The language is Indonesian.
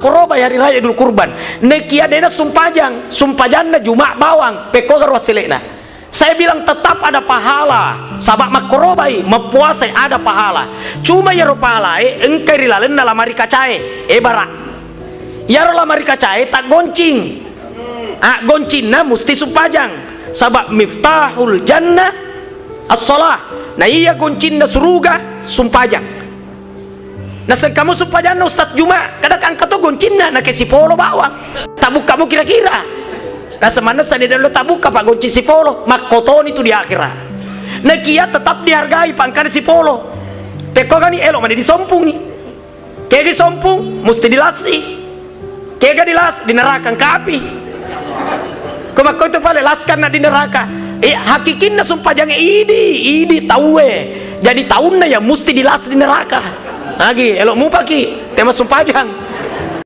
makoroba hari raya Idul Kurban nekia dena sumpajang na juma bawang pekogar wasilena. Saya bilang tetap ada pahala sabab makorobai mepuasai ada pahala. Cuma ya pahala engkai rilalen dalam hari kacae bara ya lamari kacae tak goncing goncingna musti sumpajang sabab miftahul jannah as-shalah. Nah iya goncingna suruga sumpajang. Nah kamu sumpajang Ustaz Juma kadang angkat tuh goncingna na ke sipolo bawang tabuk kamu kira-kira. Nah semana saya dulu tabuk pak goncing sipolo makoton itu di akhirat. Nah kia tetap dihargai pangkar sipolo teko kan elok mana disompung nih kayak disompung mesti dilasi kayak dilas di neraka kapi kau itu paling laskan na di neraka hakikinna sumpajang idi tahu jadi tahunnya ya mesti dilas di neraka lagi elok mu pagi tema sumpajang